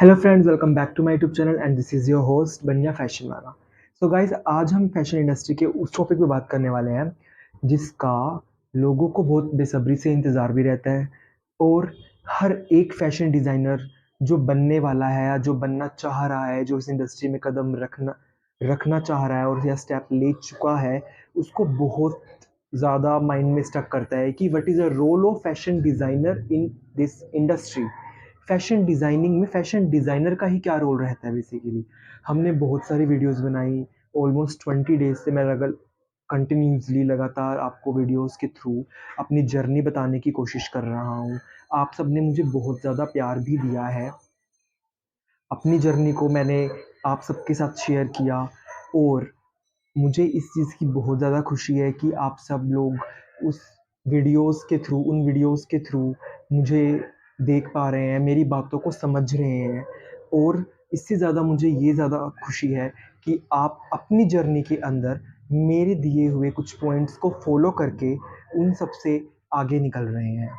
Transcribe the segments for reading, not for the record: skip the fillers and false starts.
Hello friends, welcome back to my YouTube channel and this is your host Baniya fashion वाला। So guys, आज हम fashion industry के उस topic पे बात करने वाले हैं जिसका लोगों को बहुत बेसब्री से इंतज़ार भी रहता है। और हर एक फैशन डिज़ाइनर जो बनने वाला है या जो बनना चाह रहा है, जो इस इंडस्ट्री में कदम रखना रखना चाह रहा है और या स्टेप ले चुका है, उसको बहुत ज़्यादा माइंड में स्टक करता है कि what is the role of fashion designer in this industry. Fashion designing में फैशन डिज़ाइनर का ही क्या रोल रहता है बेसिकली। हमने बहुत सारी वीडियोस बनाई, ऑलमोस्ट 20 डेज़ से मैं कंटिन्यूअसली लगातार आपको वीडियोस के थ्रू अपनी जर्नी बताने की कोशिश कर रहा हूँ। आप सबने मुझे बहुत ज़्यादा प्यार भी दिया है। अपनी जर्नी को मैंने आप सबके साथ शेयर किया और मुझे इस चीज़ की बहुत ज़्यादा खुशी है कि आप सब लोग उस उन वीडियोस के थ्रू मुझे देख पा रहे हैं, मेरी बातों को समझ रहे हैं। और इससे ज़्यादा मुझे ये ज़्यादा खुशी है कि आप अपनी जर्नी के अंदर मेरे दिए हुए कुछ पॉइंट्स को फॉलो करके उन सब से आगे निकल रहे हैं।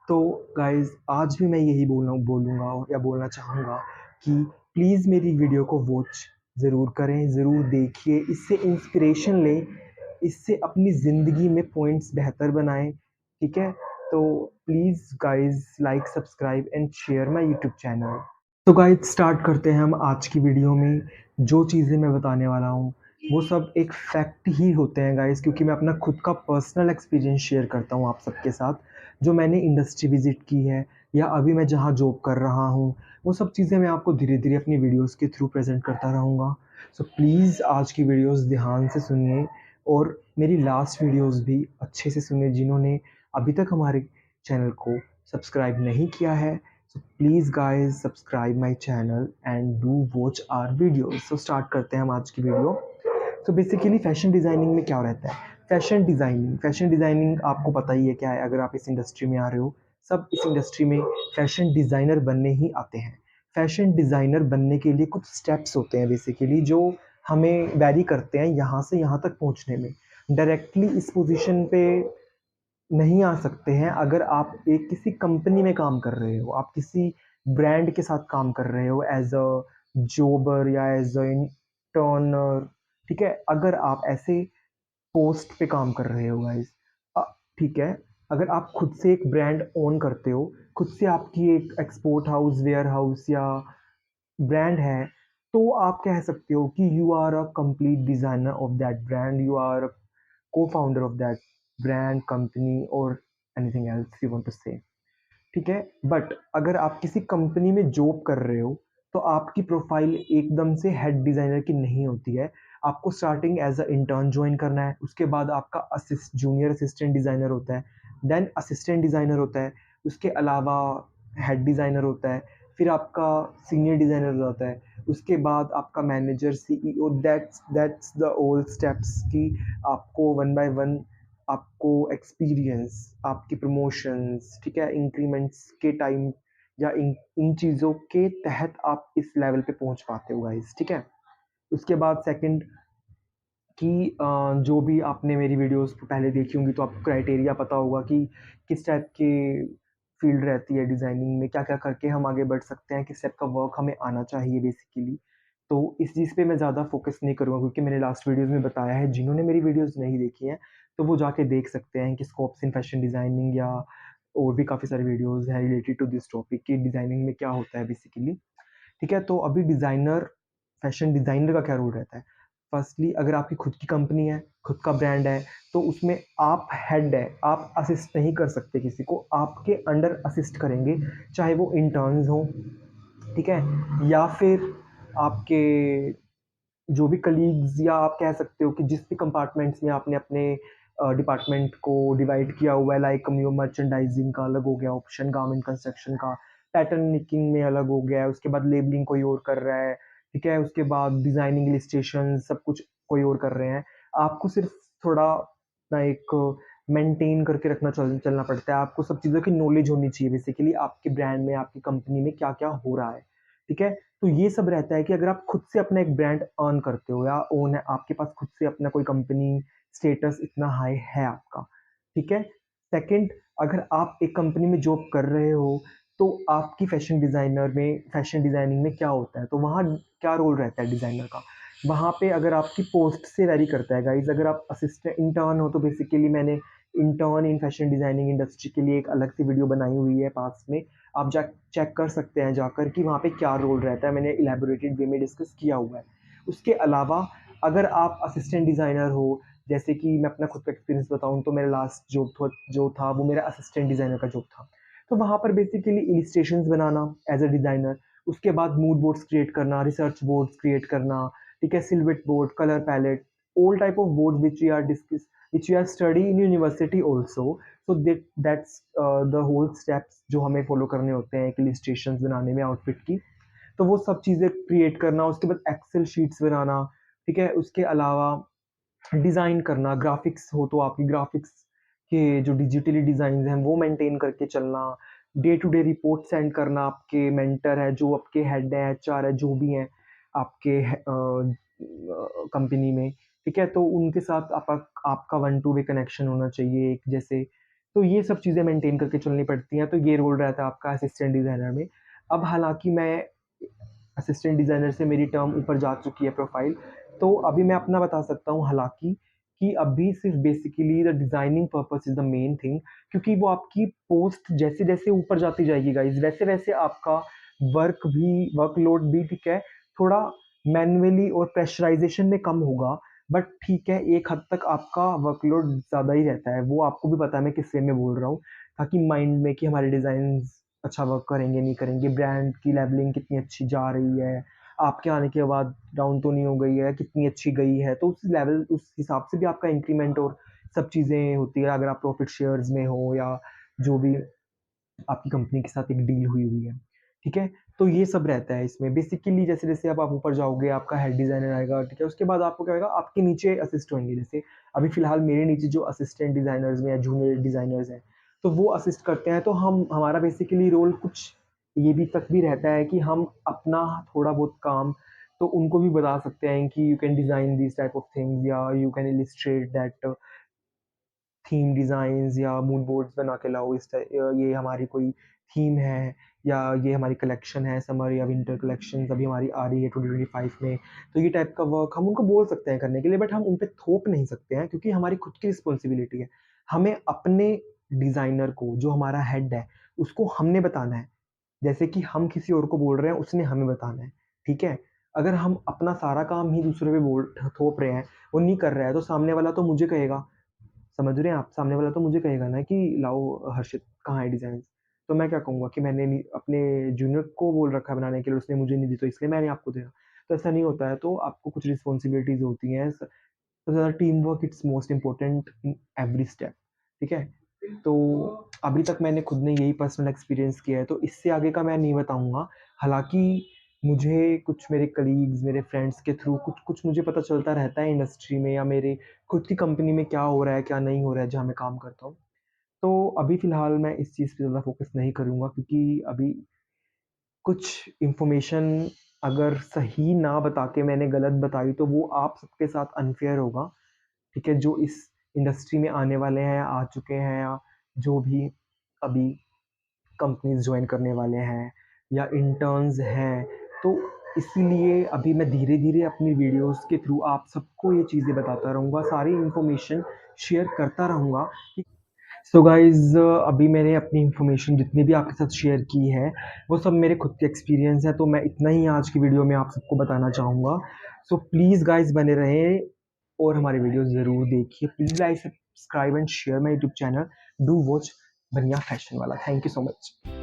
तो गाइज़, आज भी मैं यही बोलूँगा या बोलना चाहूँगा कि प्लीज़ मेरी वीडियो को वॉच ज़रूर करें, ज़रूर देखिए, इससे इंस्पिरेशन लें, इससे अपनी ज़िंदगी में पॉइंट्स बेहतर बनाएँ, ठीक है? तो please guys, like, subscribe and share my YouTube channel. तो गाइज़, स्टार्ट करते हैं हम आज की वीडियो में। जो चीज़ें मैं बताने वाला हूँ, वो सब एक फैक्ट ही होते हैं गाइज़, क्योंकि मैं अपना खुद का पर्सनल एक्सपीरियंस शेयर करता हूँ आप सबके साथ। जो मैंने इंडस्ट्री विज़िट की है या अभी मैं जहाँ जॉब कर रहा हूँ, वो सब चीज़ें मैं आपको धीरे-धीरे अपनी वीडियोज़ के थ्रू प्रेज़ेंट करता रहूँगा। सो प्लीज़ आज की वीडियोज़ ध्यान से सुनिए और मेरी लास्ट वीडियोज़ भी अच्छे से सुनिए। जिन्होंने अभी तक हमारे चैनल को सब्सक्राइब नहीं किया है, so please guys subscribe my channel and do watch our videos. So start करते हैं हम आज की वीडियो। तो बेसिकली फ़ैशन डिज़ाइनिंग में क्या रहता है? फ़ैशन डिज़ाइनिंग आपको पता ही है क्या है, अगर आप इस इंडस्ट्री में आ रहे हो। सब इस इंडस्ट्री में फ़ैशन डिज़ाइनर बनने ही आते हैं। फ़ैशन डिज़ाइनर बनने के लिए कुछ स्टेप्स होते हैं बेसिकली, जो हमें वैरी करते हैं यहाँ से यहाँ तक पहुँचने में। डायरेक्टली इस पोज़ीशन पे नहीं आ सकते हैं अगर आप एक किसी कंपनी में काम कर रहे हो, आप किसी ब्रांड के साथ काम कर रहे हो एज़ अ जॉबर या एज़ अ इंटर्नर, ठीक है? अगर आप ऐसे पोस्ट पे काम कर रहे हो गाइस, अ, ठीक है। अगर आप खुद से एक ब्रांड ओन करते हो, खुद से आपकी एक एक्सपोर्ट हाउस, वेयर हाउस या ब्रांड है, तो आप कह सकते हो कि you are a complete designer of that brand, you are co-founder of that brand, company or anything else you want to say, ठीक है? बट अगर आप किसी कंपनी में जॉब कर रहे हो, तो आपकी प्रोफाइल एकदम से हेड डिज़ाइनर की नहीं होती है। आपको starting as a intern join करना है, उसके बाद आपका जूनियर असिस्टेंट डिज़ाइनर होता है, देन असिस्टेंट डिज़ाइनर होता है, उसके अलावा हेड डिज़ाइनर होता है, फिर आपका सीनियर डिज़ाइनर हो जाता है, उसके बाद आपका manager, CEO, that's the all steps कि आपको वन बाय वन आपको एक्सपीरियंस, आपकी प्रमोशंस, ठीक है, इंक्रीमेंट्स के टाइम या इन इन चीज़ों के तहत आप इस लेवल पे पहुँच पाते हो गाइस, ठीक है? उसके बाद सेकंड कि जो भी आपने मेरी वीडियोज़ पहले देखी होंगी तो आपको क्राइटेरिया पता होगा कि किस टाइप की फ़ील्ड रहती है डिज़ाइनिंग में, क्या-क्या करके हम आगे बढ़ सकते हैं, किस टाइप का वर्क हमें आना चाहिए बेसिकली। तो इस चीज़ पे मैं ज़्यादा फ़ोकस नहीं करूँगा क्योंकि मैंने लास्ट वीडियोज़ में बताया है। जिन्होंने मेरी वीडियोज़ नहीं देखी हैं, तो वो जाके देख सकते हैं कि स्कोप्स इन फैशन डिज़ाइनिंग या और भी काफ़ी सारी वीडियोज़ हैं रिलेटेड टू दिस टॉपिक कि डिज़ाइनिंग में क्या होता है बेसिकली। ठीक है? तो अभी फैशन डिज़ाइनर का क्या रोल रहता है? फर्स्टली अगर आपकी खुद की कंपनी है, खुद का ब्रांड है, तो उसमें आप हेड हैं, आप असिस्ट नहीं कर सकते किसी को, आपके अंडर असिस्ट करेंगे, चाहे वो इंटर्न्स हों, ठीक है? या फिर आपके जो भी कलीग्स, या आप कह सकते हो कि जिस भी कंपार्टमेंट्स में आपने अपने डिपार्टमेंट को डिवाइड किया हुआ है, लाइक मर्चेंडाइजिंग का अलग हो गया ऑप्शन, गारमेंट कंस्ट्रक्शन का, पैटर्न मेकिंग में अलग हो गया है, उसके बाद लेबलिंग कोई और कर रहा है, ठीक है, उसके बाद डिजाइनिंग इलिस्ट्रेशन सब कुछ कोई और कर रहे हैं। आपको सिर्फ थोड़ा ना एक मेंटेन करके चलना पड़ता है, आपको सब चीज़ों की नॉलेज होनी चाहिए बेसिकली, आपके ब्रांड में, आपकी कंपनी में क्या क्या हो रहा है, ठीक है? तो ये सब रहता है कि अगर आप खुद से अपना एक ब्रांड अर्न करते हो या ओन है, आपके पास खुद से अपना कोई कंपनी, स्टेटस इतना हाई है आपका, ठीक है? सेकंड, अगर आप एक कंपनी में जॉब कर रहे हो, तो आपकी फैशन डिज़ाइनिंग में क्या होता है, तो वहाँ क्या रोल रहता है डिज़ाइनर का? वहाँ पे अगर आपकी पोस्ट से वैरी करता है गाइज़, अगर आप असिस्टेंट इंटर्न हो तो बेसिकली मैंने intern in fashion designing industry के लिए एक अलग से वीडियो बनाई हुई है पास्ट में। आप जा चेक कर सकते हैं जाकर कि वहाँ पे क्या रोल रहता है, मैंने इलैबोरेटेड वे में डिस्कस किया हुआ है। उसके अलावा अगर आप असिस्टेंट डिज़ाइनर हो, जैसे कि मैं अपना खुद का एक्सपीरियंस बताऊँ तो मेरा लास्ट जो था वो मेरा असिस्टेंट डिज़ाइनर का जॉब था। तो वहाँ पर बेसिकली इलिस्ट्रेशंस बनाना एज़ अ डिज़ाइनर, उसके बाद मूड बोर्ड्स क्रिएट करना, रिसर्च बोर्ड्स क्रिएट करना, ठीक है? Silhouette board, colour palette, all type of board which we are study in university also. So that's the whole steps जो हमें follow करने होते हैं एक इलिस्ट्रेशंस बनाने में आउटफिट की। तो वो सब चीज़ें क्रिएट करना, उसके बाद एक्सेल शीट्स बनाना, ठीक है? उसके अलावा डिज़ाइन करना, ग्राफ़िक्स हो तो आपकी ग्राफ़िक्स के जो डिजिटली डिज़ाइन्स हैं वो मेंटेन करके चलना, day to day report send करना, आपके मेंटर है, जो आपके हेड हैं, एचआर है, जो भी हैं आपके कंपनी में, ठीक है? तो उनके साथ आपका वन टू वे कनेक्शन होना चाहिए एक जैसे। तो ये सब चीज़ें मेंटेन करके चलनी पड़ती हैं, तो ये रोल रहता है आपका असिस्टेंट डिज़ाइनर में। अब हालाँकि मैं असिस्टेंट डिज़ाइनर से मेरी टर्म ऊपर जा चुकी है प्रोफ़ाइल, तो अभी मैं अपना बता सकता हूँ हालाँकि कि अभी सिर्फ़ basically the designing purpose is the main thing, क्योंकि वो आपकी पोस्ट जैसे-जैसे ऊपर जाती जाएगी गाइज़, वैसे-वैसे आपका वर्कलोड भी ठीक है, थोड़ा मैन्युअली और प्रेशराइज़ेशन में कम होगा, बट ठीक है, एक हद तक आपका वर्कलोड ज़्यादा ही रहता है। वो आपको भी पता है मैं किस वे में बोल रहा हूँ, ताकि माइंड में कि हमारे डिज़ाइन्स अच्छा वर्क करेंगे, नहीं करेंगे, ब्रांड की लेवलिंग कितनी अच्छी जा रही है, आपके आने के बाद डाउन तो नहीं हो गई है, कितनी अच्छी गई है, तो उस हिसाब से भी आपका इंक्रीमेंट और सब चीज़ें होती है, अगर आप प्रॉफ़िट शेयर्स में हो या जो भी आपकी कंपनी के साथ एक डील हुई है, ठीक है? तो ये सब रहता है इसमें। बेसिकली जैसे-जैसे अब आप ऊपर जाओगे, आपका हेड डिज़ाइनर आएगा, ठीक है? उसके बाद आपको क्या होएगा, आपके नीचे असिस्ट होंगे। जैसे अभी फ़िलहाल मेरे नीचे जो असिस्टेंट डिज़ाइनर्स में या जूनियर डिज़ाइनर्स हैं, तो वो असिस्ट करते हैं, तो हमारा बेसिकली रोल कुछ ये भी तक भी रहता है कि हम अपना थोड़ा बहुत काम तो उनको भी बता सकते हैं कि you can design this type of things या you can illustrate that theme designs या मूड बोर्ड्स बना के लाओ, ये हमारी कोई थीम है या ये हमारी कलेक्शन है, समर या विंटर कलेक्शंस अभी हमारी आ रही है 2025 में, तो ये टाइप का वर्क हम उनको बोल सकते हैं करने के लिए, बट हम उन पे थोप नहीं सकते हैं क्योंकि हमारी खुद की रिस्पॉन्सिबिलिटी है। हमें अपने डिज़ाइनर को, जो हमारा हेड है, उसको हमने बताना है। जैसे कि हम किसी और को बोल रहे हैं, उसने हमें बताना है, ठीक है? अगर हम अपना सारा काम ही दूसरे पे थोप रहे हैं, वो नहीं कर रहा है, तो सामने वाला तो मुझे कहेगा, समझ रहे हैं आप? सामने वाला तो मुझे कहेगा ना कि लाओ हर्षित कहाँ है डिज़ाइन्स? तो मैं क्या कहूँगा कि मैंने नहीं अपने जूनियर को बोल रखा है बनाने के लिए, उसने मुझे नहीं दी तो इसलिए मैंने आपको दिया। तो ऐसा नहीं होता है, तो आपको कुछ रिस्पॉन्सिबिलिटीज़ होती हैं। सबसे ज़्यादा team work it's most important in every step, ठीक है? तो अभी तक मैंने खुद ने यही पर्सनल एक्सपीरियंस किया है, तो इससे आगे का मैं नहीं बताऊँगा। हालाँकि मुझे कुछ मेरे कलीग्स, मेरे फ्रेंड्स के थ्रू कुछ-कुछ मुझे पता चलता रहता है इंडस्ट्री में या मेरे खुद की कंपनी में क्या हो रहा है, क्या नहीं हो रहा है जहाँ मैं काम करता हूँ। तो अभी फ़िलहाल मैं इस चीज़ पे ज़्यादा फ़ोकस नहीं करूँगा क्योंकि अभी कुछ इन्फॉर्मेशन अगर सही ना बता के मैंने गलत बताई तो वो आप सबके साथ अनफ़ेयर होगा, ठीक है? जो इस इंडस्ट्री में आने वाले हैं, आ चुके हैं या जो भी अभी कंपनीज़ जॉइन करने वाले हैं या इंटर्न्स हैं, तो इसीलिए अभी मैं धीरे-धीरे अपनी वीडियोज़ के थ्रू आप सबको ये चीज़ें बताता रहूँगा, सारी इन्फॉर्मेशन शेयर करता रहूँगा कि सो गाइज़ अभी मैंने अपनी इन्फॉर्मेशन जितनी भी आपके साथ शेयर की है, वो सब मेरे खुद के एक्सपीरियंस है, तो मैं इतना ही आज की वीडियो में आप सबको बताना चाहूँगा। सो प्लीज़ गाइज़ बने रहें और हमारी वीडियोज़ ज़रूर देखिए। Please like, subscribe and share my YouTube channel. Do watch बनिया फैशन वाला। Thank you so much.